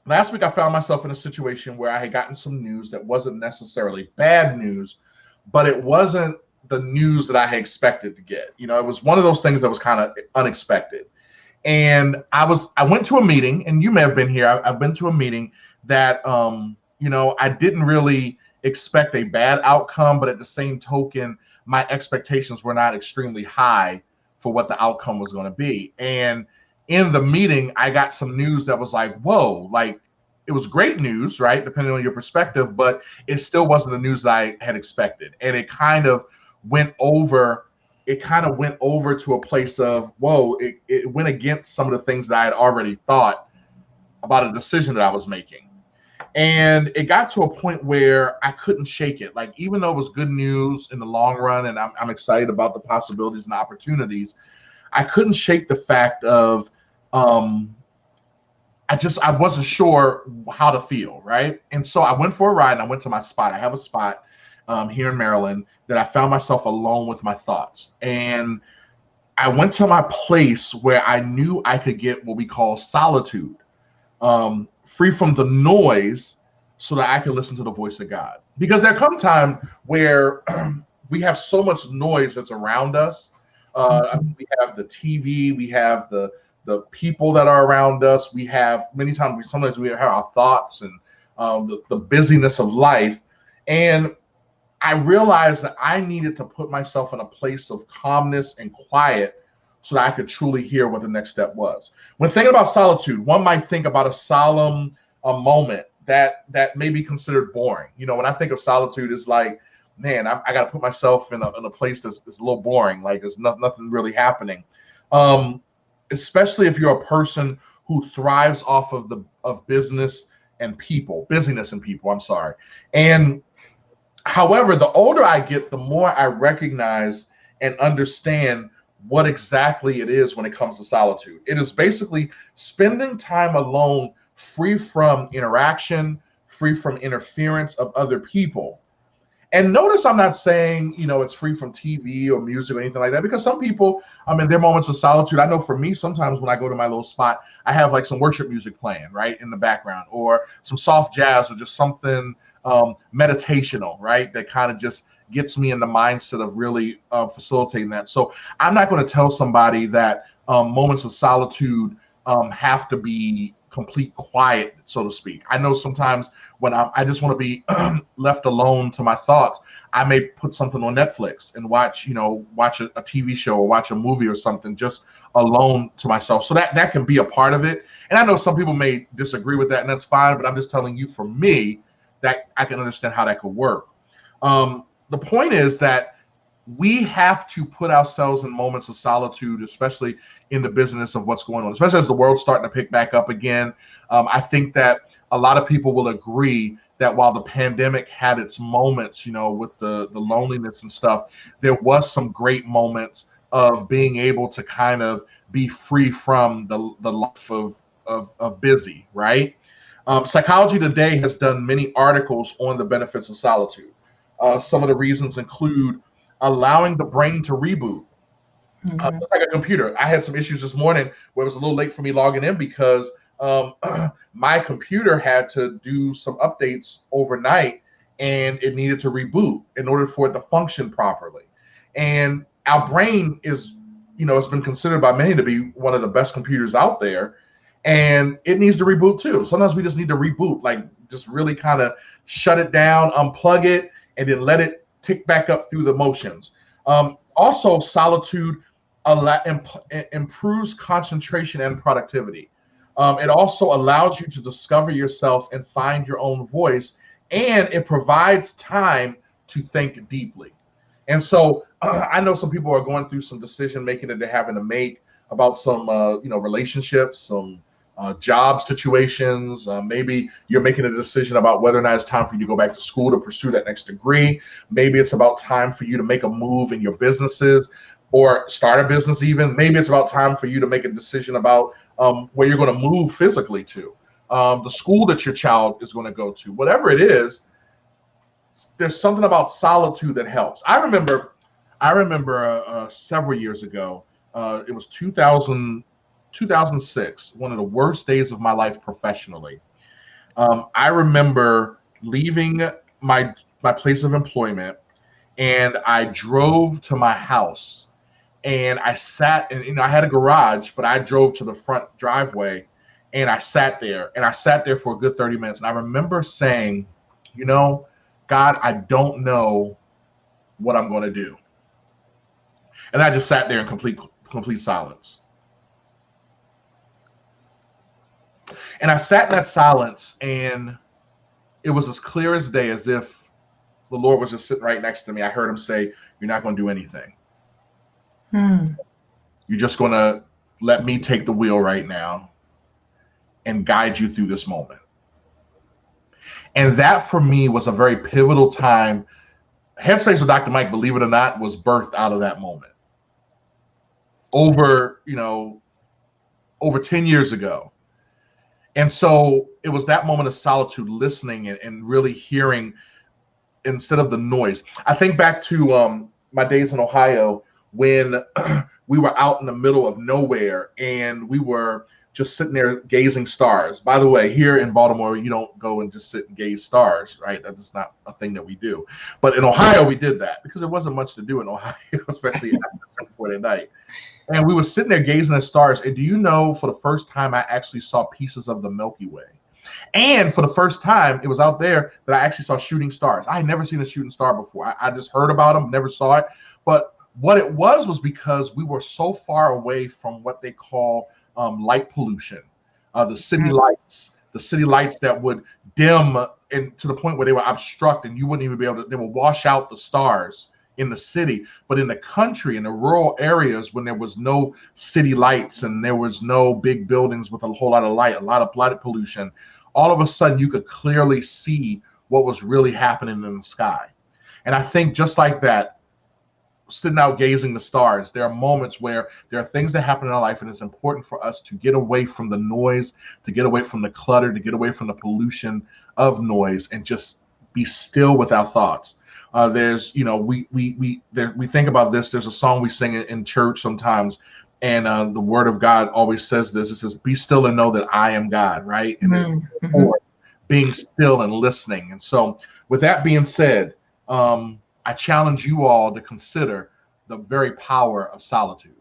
last week I found myself in a situation where I had gotten some news that wasn't necessarily bad news, but it wasn't the news that I had expected to get. It was one of those things that was kind of unexpected. And I went to a meeting, and you may have been here. I've been to a meeting that I didn't really expect a bad outcome, but at the same token, my expectations were not extremely high for what the outcome was going to be. And in the meeting, I got some news that was like, whoa, like it was great news, right? Depending on your perspective, but it still wasn't the news that I had expected. And went over, it kind of went over to a place of, whoa, it went against some of the things that I had already thought about a decision that I was making. And it got to a point where I couldn't shake it. Like, even though it was good news in the long run, and I'm excited about the possibilities and opportunities, I couldn't shake the fact of, I wasn't sure how to feel, right? And so I went for a ride, and I went to my spot. I have a spot here in Maryland that I found myself alone with my thoughts. And I went to my place where I knew I could get what we call solitude, free from the noise, so that I could listen to the voice of God. Because there come time where we have so much noise that's around us. We have the TV, we have the people that are around us. We have sometimes we have our thoughts and the busyness of life. And I realized that I needed to put myself in a place of calmness and quiet so that I could truly hear what the next step was. When thinking about solitude, one might think about a solemn moment that may be considered boring. When I think of solitude, it's like, man, I got to put myself in a place that's a little boring. Like, there's nothing really happening. Especially if you're a person who thrives off of business and people, busyness and people. I'm sorry. And however, the older I get, the more I recognize and understand what exactly it is when it comes to solitude. It is basically spending time alone, free from interaction, free from interference of other people. And notice I'm not saying, it's free from TV or music or anything like that, because some people, in their moments of solitude, I know for me, sometimes when I go to my little spot, I have like some worship music playing, right, in the background, or some soft jazz, or just something meditational, right, that kind of just gets me in the mindset of really facilitating that. So I'm not going to tell somebody that moments of solitude have to be complete quiet, so to speak. I know sometimes when I just want to be left alone to my thoughts, I may put something on Netflix and watch a TV show or watch a movie or something just alone to myself. So that can be a part of it. And I know some people may disagree with that, and that's fine, but I'm just telling you, for me, that I can understand how that could work. The point is that we have to put ourselves in moments of solitude, especially in the business of what's going on, especially as the world's starting to pick back up again. I think that a lot of people will agree that while the pandemic had its moments, with the loneliness and stuff, there was some great moments of being able to kind of be free from the life of busy, right? Psychology Today has done many articles on the benefits of solitude. Some of the reasons include allowing the brain to reboot. It's like a computer. I had some issues this morning where it was a little late for me logging in because my computer had to do some updates overnight, and it needed to reboot in order for it to function properly. And our brain is, it's been considered by many to be one of the best computers out there, and it needs to reboot too. Sometimes we just need to reboot, like just really kind of shut it down, unplug it, and then let it tick back up through the motions. Also, solitude improves concentration and productivity. It also allows you to discover yourself and find your own voice, and it provides time to think deeply. And so I know some people are going through some decision making that they're having to make about some relationships, some job situations. Maybe you're making a decision about whether or not it's time for you to go back to school to pursue that next degree. Maybe it's about time for you to make a move in your businesses or start a business even. Maybe it's about time for you to make a decision about where you're going to move physically to, the school that your child is going to go to. Whatever it is, there's something about solitude that helps. I remember several years ago, it was 2006, one of the worst days of my life professionally. I remember leaving my place of employment, and I drove to my house, and I sat, and I had a garage, but I drove to the front driveway, and I sat there, for a good 30 minutes. And I remember saying, God, I don't know what I'm going to do. And I just sat there in complete silence. And I sat in that silence, and it was as clear as day, as if the Lord was just sitting right next to me. I heard him say, "You're not going to do anything. You're just going to let me take the wheel right now and guide you through this moment." And that for me was a very pivotal time. Headspace with Dr. Mike, believe it or not, was birthed out of that moment. Over 10 years ago. And so it was that moment of solitude, listening and really hearing instead of the noise. I think back to my days in Ohio when we were out in the middle of nowhere and we were just sitting there gazing stars. By the way, here in Baltimore, you don't go and just sit and gaze stars, right? That's not a thing that we do. But in Ohio, we did that because there wasn't much to do in Ohio, especially after 7:40 at night. And we were sitting there gazing at stars. And do you know, for the first time, I actually saw pieces of the Milky Way. And for the first time, it was out there that I actually saw shooting stars. I had never seen a shooting star before. I just heard about them, never saw it. But what it was because we were so far away from what they call light pollution, the city lights that would dim and to the point where they would obstruct and you wouldn't even be able to, they would wash out the stars in the city. But in the country, in the rural areas, when there was no city lights and there was no big buildings with a whole lot of light, a lot of light pollution, all of a sudden you could clearly see what was really happening in the sky. And I think just like that, sitting out gazing the stars, there are moments where there are things that happen in our life, and it's important for us to get away from the noise, to get away from the clutter, to get away from the pollution of noise, and just be still with our thoughts. There's, we think about this. There's a song we sing in church sometimes, and the Word of God always says this. It says, "Be still and know that I am God," right? And being still and listening. And so, with that being said, I challenge you all to consider the very power of solitude.